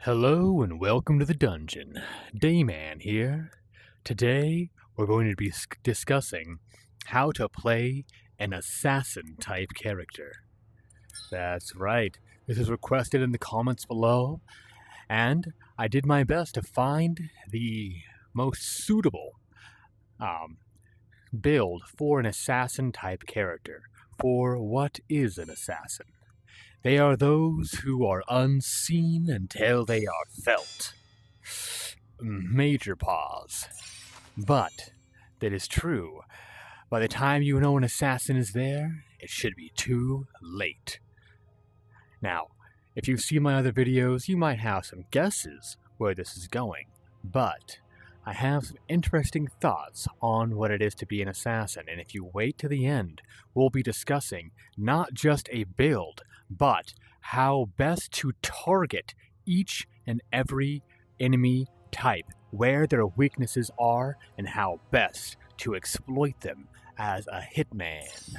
Hello and welcome to the dungeon. Dayman here. Today we're going to be discussing how to play an assassin type character. That's right. This is requested in the comments below, and I did my best to find the most suitable um, build for an assassin type character. For what is an assassin? They are those who are unseen until they are felt. Major pause. But that is true. By the time you know an assassin is there, it should be too late. Now, if you've seen my other videos, you might have some guesses where this is going, but I have some interesting thoughts on what it is to be an assassin, and if you wait to the end, we'll be discussing not just a build, but how best to target each and every enemy type, where their weaknesses are, and how best to exploit them as a hitman.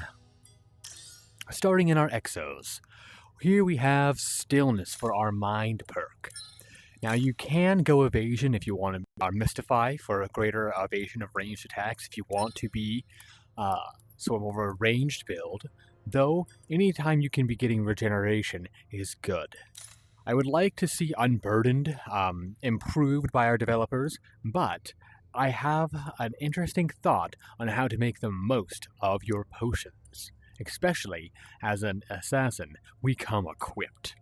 Starting in our exos, here we have Stillness for our mind perk. Now you can go evasion if you want to mystify for a greater evasion of ranged attacks if you want to be sort of a ranged build, though anytime you can be getting regeneration is good. I would like to see Unburdened improved by our developers, but I have an interesting thought on how to make the most of your potions. Especially as an assassin, we come equipped.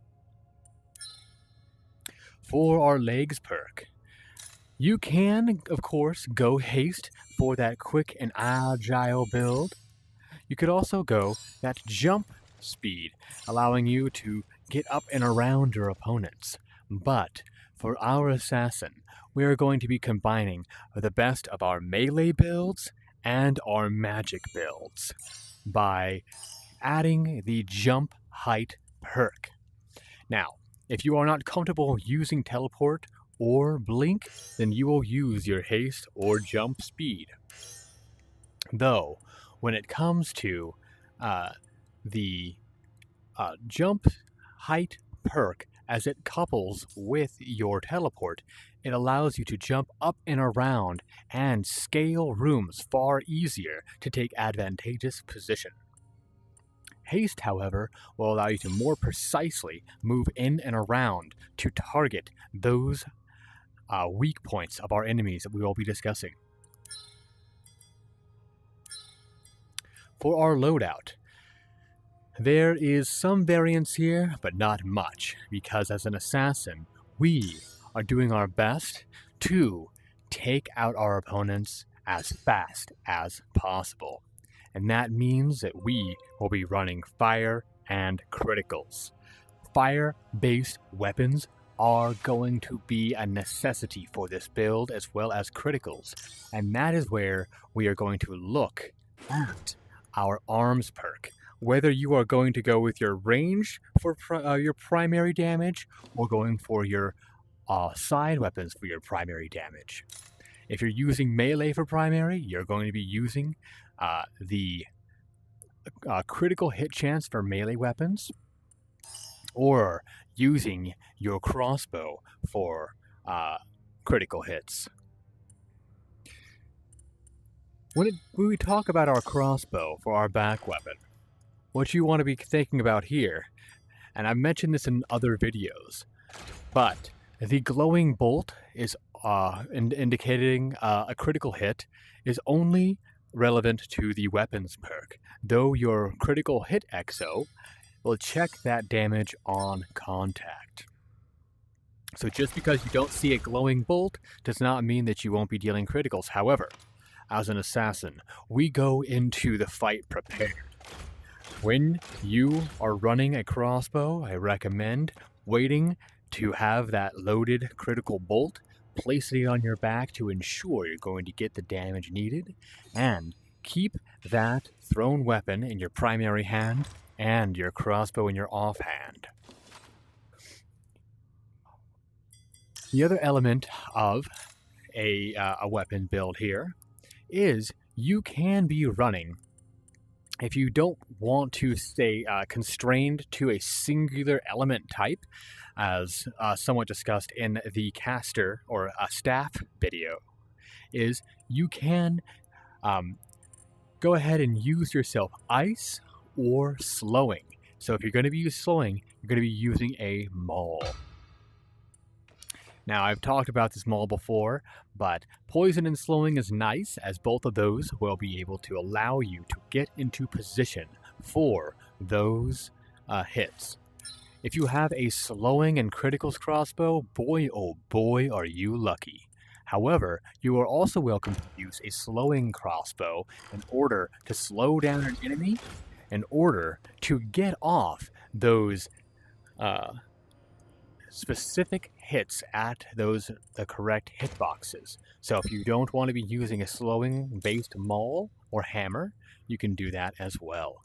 For our legs perk, you can, of course, go haste for that quick and agile build. You could also go that jump speed, allowing you to get up and around your opponents. But for our assassin, we are going to be combining the best of our melee builds and our magic builds by adding the jump height perk. Now, if you are not comfortable using teleport or blink, then you will use your haste or jump speed. Though, when it comes to the jump height perk, as it couples with your teleport, it allows you to jump up and around and scale rooms far easier to take advantageous position. Haste, however, will allow you to more precisely move in and around to target those weak points of our enemies that we will be discussing. For our loadout, there is some variance here, but not much, because as an assassin, we are doing our best to take out our opponents as fast as possible. And that means that we will be running fire and criticals. Fire-based weapons are going to be a necessity for this build, as well as criticals. And that is where we are going to look at our arms perk. Whether you are going to go with your range for your primary damage, or going for your side weapons for your primary damage. If you're using melee for primary, you're going to be using the critical hit chance for melee weapons, or using your crossbow for critical hits. When we talk about our crossbow for our back weapon, what you want to be thinking about here, and I've mentioned this in other videos, but the glowing bolt is indicating a critical hit is only relevant to the weapons perk, though your critical hit exo will check that damage on contact. So just because you don't see a glowing bolt does not mean that you won't be dealing criticals. However, as an assassin, we go into the fight prepared. When you are running a crossbow, I recommend waiting to have that loaded critical bolt, placing it on your back to ensure you're going to get the damage needed, and keep that thrown weapon in your primary hand and your crossbow in your offhand. The other element of a weapon build here is you can be running if you don't want to stay constrained to a singular element type, as somewhat discussed in the caster or staff video, is you can go ahead and use yourself ice or slowing. So if you're going to be using slowing, you're going to be using a maul. Now, I've talked about this maul before, but poison and slowing is nice, as both of those will be able to allow you to get into position for those hits. If you have a slowing and criticals crossbow, boy oh boy are you lucky. However, you are also welcome to use a slowing crossbow in order to slow down an enemy, in order to get off those specific hits at the correct hitboxes. So if you don't want to be using a slowing based maul or hammer, you can do that as well.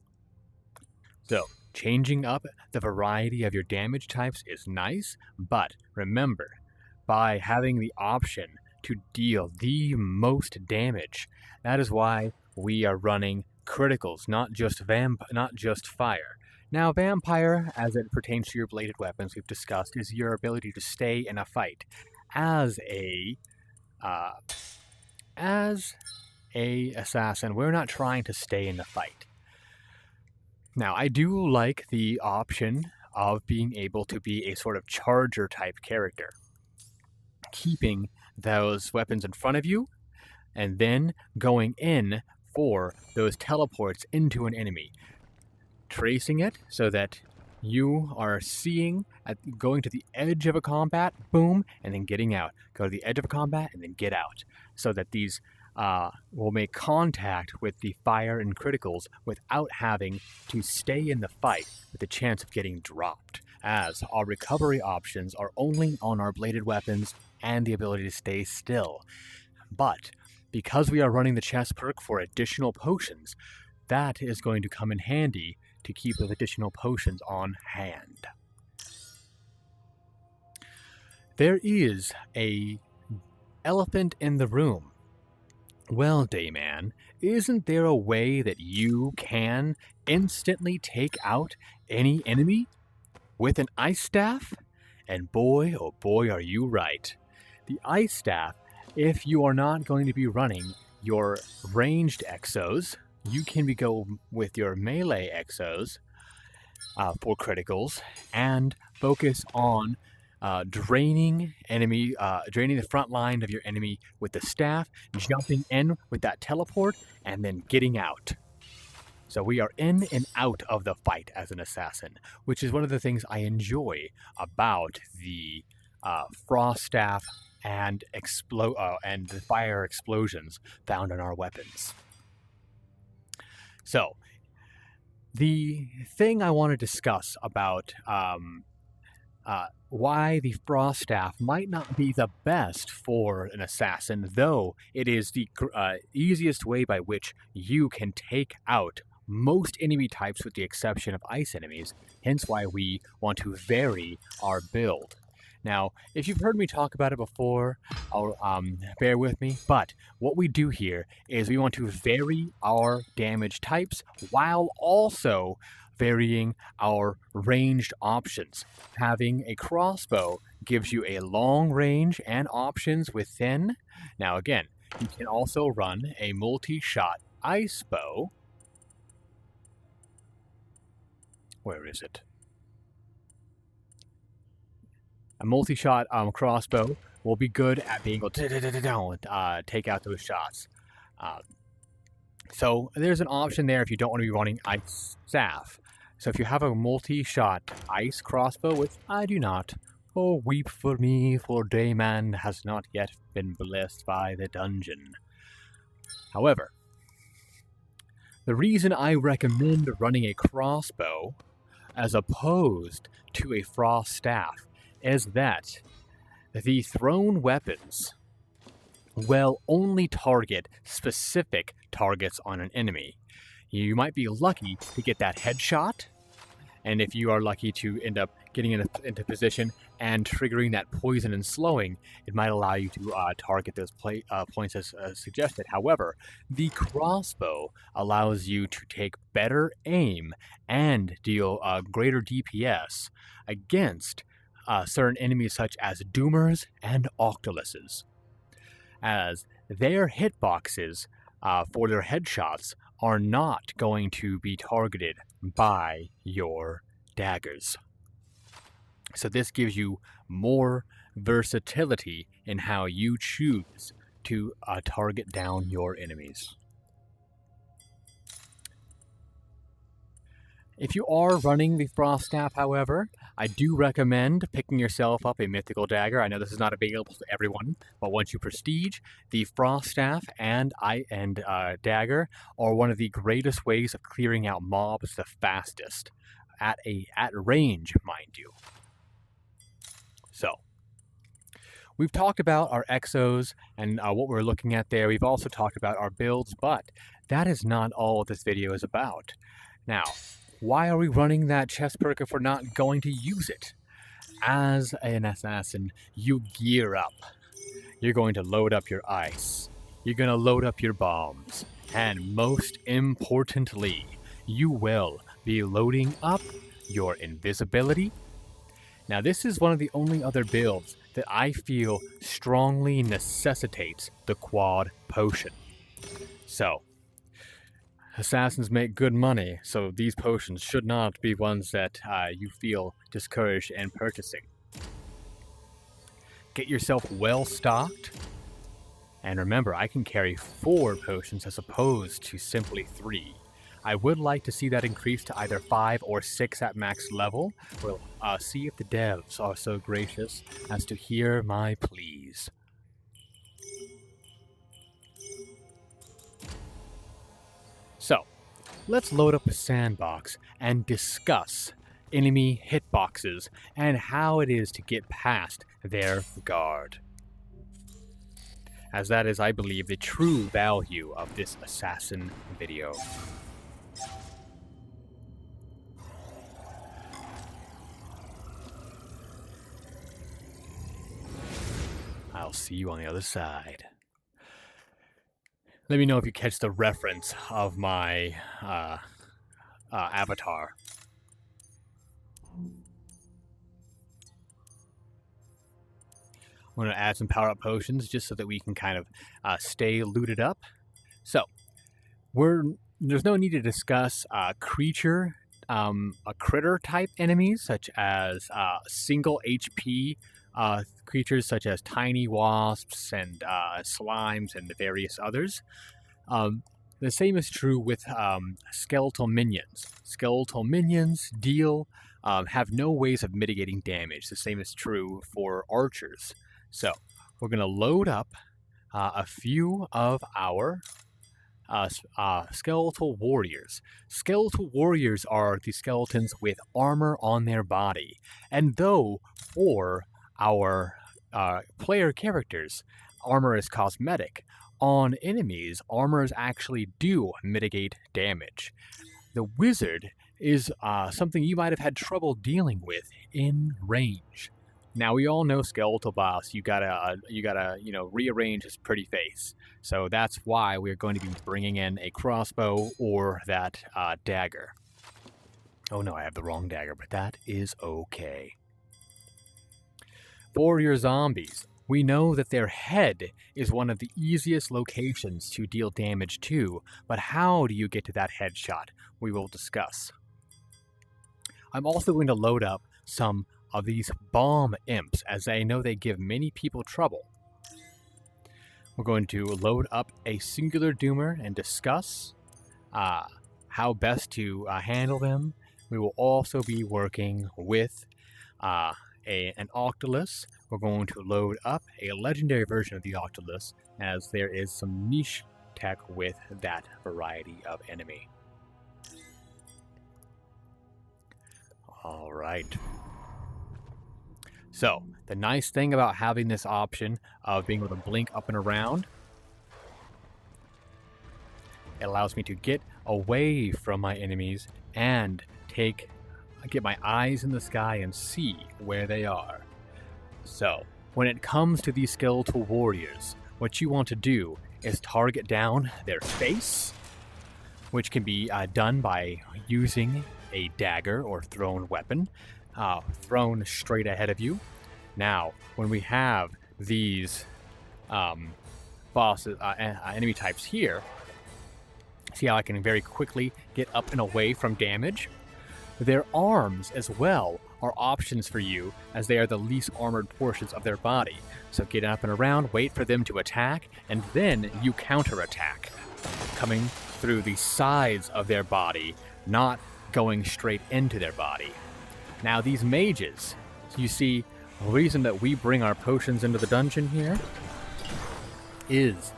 So changing up the variety of your damage types is nice, but remember, by having the option to deal the most damage, that is why we are running criticals, not just fire. Now, vampire, as it pertains to your bladed weapons, we've discussed, is your ability to stay in a fight. As a assassin, we're not trying to stay in the fight. Now, I do like the option of being able to be a sort of charger type character, keeping those weapons in front of you, and then going in for those teleports into an enemy. Tracing it so that you are seeing going to the edge of a combat, boom, and then getting out. Go to the edge of a combat and then get out. So that these will make contact with the fire and criticals without having to stay in the fight with the chance of getting dropped, as our recovery options are only on our bladed weapons and the ability to stay still. But because we are running the chest perk for additional potions, that is going to come in handy to keep those additional potions on hand. There is a elephant in the room. Well, Dayman, isn't there a way that you can instantly take out any enemy with an ice staff? And boy, oh boy, are you right. The ice staff, if you are not going to be running your ranged exos, you can go with your melee exos for criticals and focus on draining the front line of your enemy with the staff, jumping in with that teleport, and then getting out. So we are in and out of the fight as an assassin, which is one of the things I enjoy about the frost staff and the fire explosions found in our weapons. So, the thing I want to discuss about why the frost staff might not be the best for an assassin, though it is the easiest way by which you can take out most enemy types with the exception of ice enemies, hence why we want to vary our build. Now, if you've heard me talk about it before, bear with me, but what we do here is we want to vary our damage types while also varying our ranged options. Having a crossbow gives you a long range and options within. Now again, you can also run a multi-shot ice bow. Where is it? A multi-shot crossbow will be good at being able to take out those shots. So there's an option there if you don't want to be running ice staff. So if you have a multi-shot ice crossbow, which I do not, oh weep for me, for Dayman has not yet been blessed by the dungeon. However, the reason I recommend running a crossbow as opposed to a frost staff is that the thrown weapons will only target specific targets on an enemy. You might be lucky to get that headshot, And if you are lucky to end up getting into position and triggering that poison and slowing, it might allow you to target those points as suggested. However, the crossbow allows you to take better aim and deal greater DPS against certain enemies such as Doomers and Octoluses, as their hitboxes for their headshots are not going to be targeted by your daggers. So this gives you more versatility in how you choose to target down your enemies. If you are running the Frost Staff, however, I do recommend picking yourself up a mythical dagger. I know this is not available to everyone, but once you prestige, the Frost Staff and dagger are one of the greatest ways of clearing out mobs the fastest, at range, mind you. So, we've talked about our exos and what we're looking at there. We've also talked about our builds, but that is not all this video is about. Now, why are we running that chest perk if we're not going to use it? As an assassin, you gear up. You're going to load up your ice. You're going to load up your bombs. And most importantly, you will be loading up your invisibility. Now, this is one of the only other builds that I feel strongly necessitates the quad potion. So, assassins make good money, so these potions should not be ones that you feel discouraged in purchasing. Get yourself well stocked, and remember, I can carry 4 potions as opposed to simply 3. I would like to see that increase to either 5 or 6 at max level. We'll see if the devs are so gracious as to hear my pleas. So, let's load up a sandbox and discuss enemy hitboxes and how it is to get past their guard, as that is, I believe, the true value of this assassin video. I'll see you on the other side. Let me know if you catch the reference of my avatar. I'm going to add some power-up potions just so that we can kind of stay looted up. So, there's no need to discuss critter type enemies such as single HP creatures such as tiny wasps and slimes and various others. The same is true with skeletal minions. Skeletal minions have no ways of mitigating damage. The same is true for archers. So we're going to load up a few of our skeletal warriors. Skeletal warriors are the skeletons with armor on their body. And though for our player characters, armor is cosmetic, on enemies, armors actually do mitigate damage. The wizard is something you might have had trouble dealing with in range. Now, we all know skeletal boss, you gotta rearrange his pretty face. So that's why we're going to be bringing in a crossbow or that dagger. Oh no, I have the wrong dagger, but that is okay. For your zombies, we know that their head is one of the easiest locations to deal damage to, but how do you get to that headshot? We will discuss. I'm also going to load up some of these bomb imps, as I know they give many people trouble. We're going to load up a singular doomer and discuss how best to handle them. We will also be working with an Octolus. We're going to load up a legendary version of the Octolus, as there is some niche tech with that variety of enemy. Alright. So, the nice thing about having this option of being able to blink up and around, it allows me to get away from my enemies and take get my eyes in the sky and see where they are. So, when it comes to these skeletal warriors, what you want to do is target down their face, which can be done by using a dagger or thrown weapon, thrown straight ahead of you. Now, when we have these bosses, enemy types here, see how I can very quickly get up and away from damage? Their arms as well are options for you, as they are the least armored portions of their body. So get up and around, wait for them to attack, and then you counterattack, coming through the sides of their body, not going straight into their body. Now these mages, you see, the reason that we bring our potions into the dungeon here is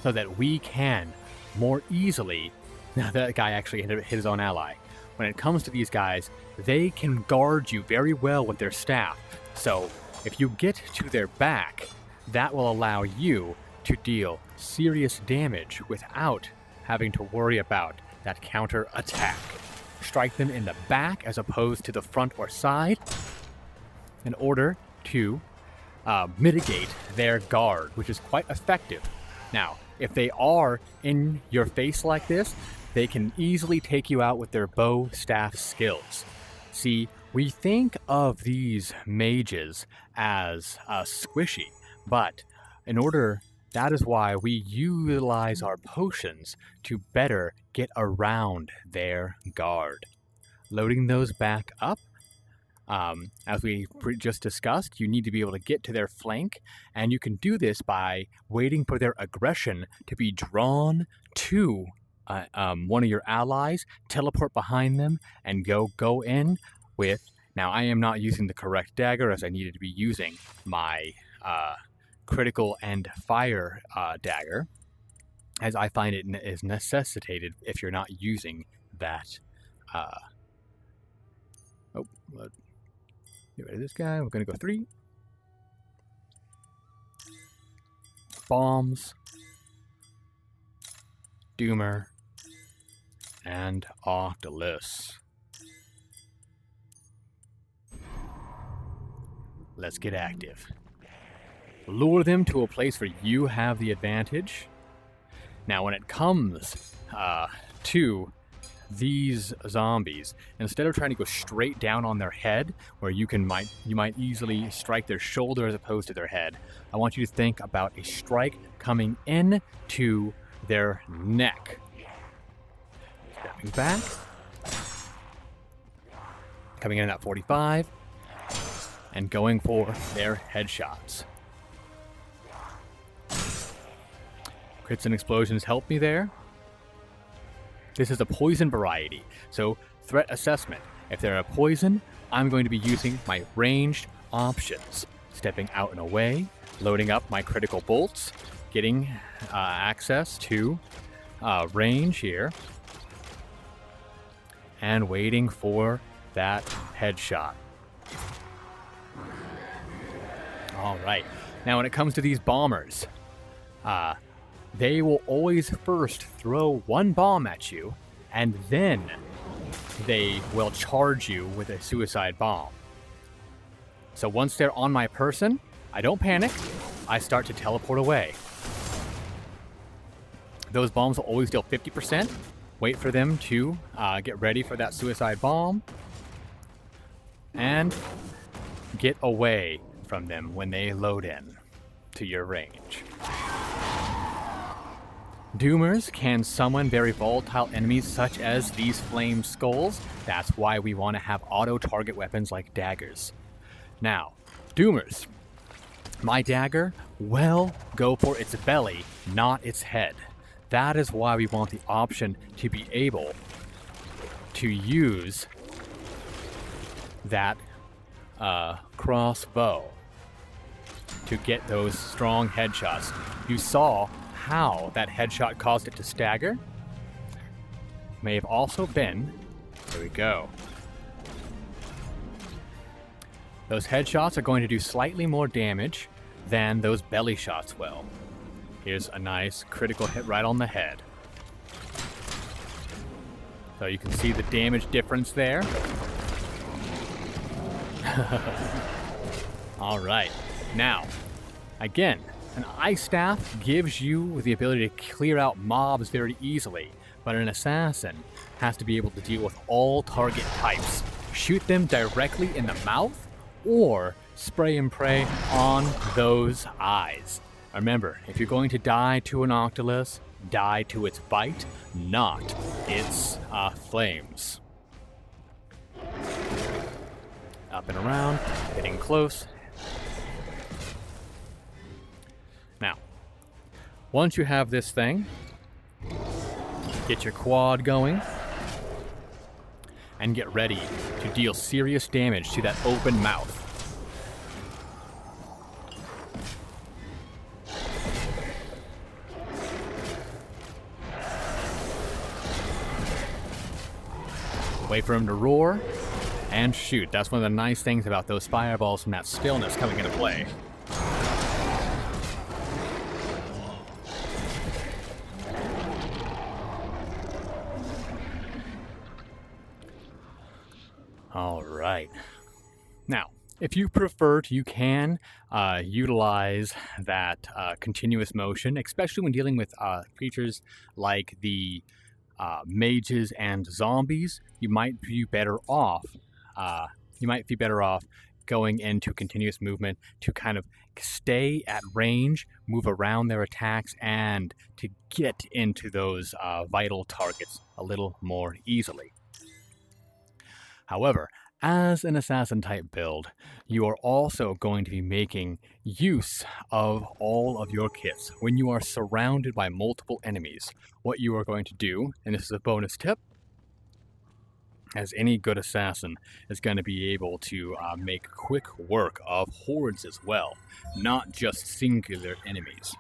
so that we can more easily... Now that guy actually hit his own ally. When it comes to these guys, they can guard you very well with their staff. So if you get to their back, that will allow you to deal serious damage without having to worry about that counter attack. Strike them in the back as opposed to the front or side in order to mitigate their guard, which is quite effective. Now, if they are in your face like this, they can easily take you out with their bow staff skills. See, we think of these mages as squishy, but that is why we utilize our potions to better get around their guard. Loading those back up, as we just discussed, you need to be able to get to their flank, and you can do this by waiting for their aggression to be drawn to one of your allies, teleport behind them, and go in with... Now, I am not using the correct dagger, as I needed to be using my critical and fire dagger, as I find it is necessitated if you're not using that. Get rid of this guy. We're going to go 3. Bombs. Doomer. And Octolus. Let's get active. Lure them to a place where you have the advantage. Now, when it comes to these zombies, instead of trying to go straight down on their head, where you might easily strike their shoulder as opposed to their head, I want you to think about a strike coming in to their neck. Stepping back, coming in at 45, and going for their headshots. Crits and explosions help me there. This is a poison variety, so threat assessment. If they're a poison, I'm going to be using my ranged options. Stepping out and away, loading up my critical bolts, getting access to range here, and waiting for that headshot. Alright, now when it comes to these bombers, they will always first throw one bomb at you, and then they will charge you with a suicide bomb. So once they're on my person, I don't panic, I start to teleport away. Those bombs will always deal 50%. Wait for them to get ready for that suicide bomb, and get away from them when they load in to your range. Doomers can summon very volatile enemies such as these flame skulls. That's why we want to have auto-target weapons like daggers. Now, Doomers. My dagger will go for its belly, not its head. That is why we want the option to be able to use that crossbow to get those strong headshots. You saw how that headshot caused it to stagger. May have also been, there we go. Those headshots are going to do slightly more damage than those belly shots will. Here's a nice critical hit right on the head. So you can see the damage difference there. Alright, now, again, an ice staff gives you the ability to clear out mobs very easily, but an assassin has to be able to deal with all target types. Shoot them directly in the mouth, or spray and pray on those eyes. Remember, if you're going to die to an octolus, die to its bite, not its flames. Up and around, getting close. Now, once you have this thing, get your quad going, and get ready to deal serious damage to that open mouth. Wait for him to roar, and shoot. That's one of the nice things about those fireballs and that stillness coming into play. Alright. Now, if you prefer to, you can utilize that continuous motion, especially when dealing with creatures like the mages and zombies. You might be better off going into continuous movement to kind of stay at range, move around their attacks, and to get into those vital targets a little more easily. However, as an assassin type build, you are also going to be making use of all of your kits. When you are surrounded by multiple enemies, what you are going to do, and this is a bonus tip, as any good assassin is going to be able to make quick work of hordes as well, not just singular enemies.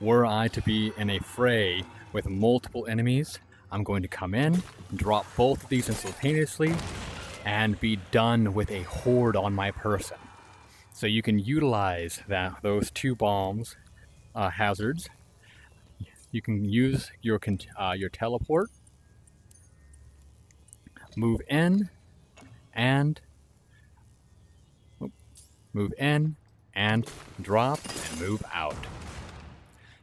Were I to be in a fray with multiple enemies, I'm going to come in, drop both of these instantaneously, and be done with a horde on my person. So you can utilize those two bombs, hazards. You can use your teleport, move in, and drop and move out.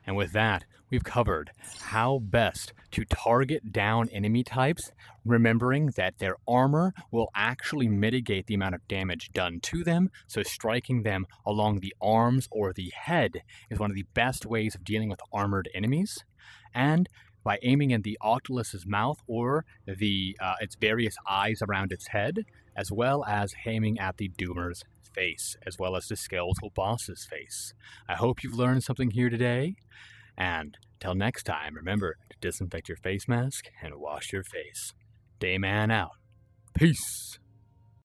And with that, we've covered how best to target down enemy types, remembering that their armor will actually mitigate the amount of damage done to them, so striking them along the arms or the head is one of the best ways of dealing with armored enemies. And by aiming at the octolus's mouth or its various eyes around its head, as well as aiming at the doomer's face, as well as the skeletal boss's face. I hope you've learned something here today, and till next time, remember to disinfect your face mask and wash your face. Dayman out. Peace.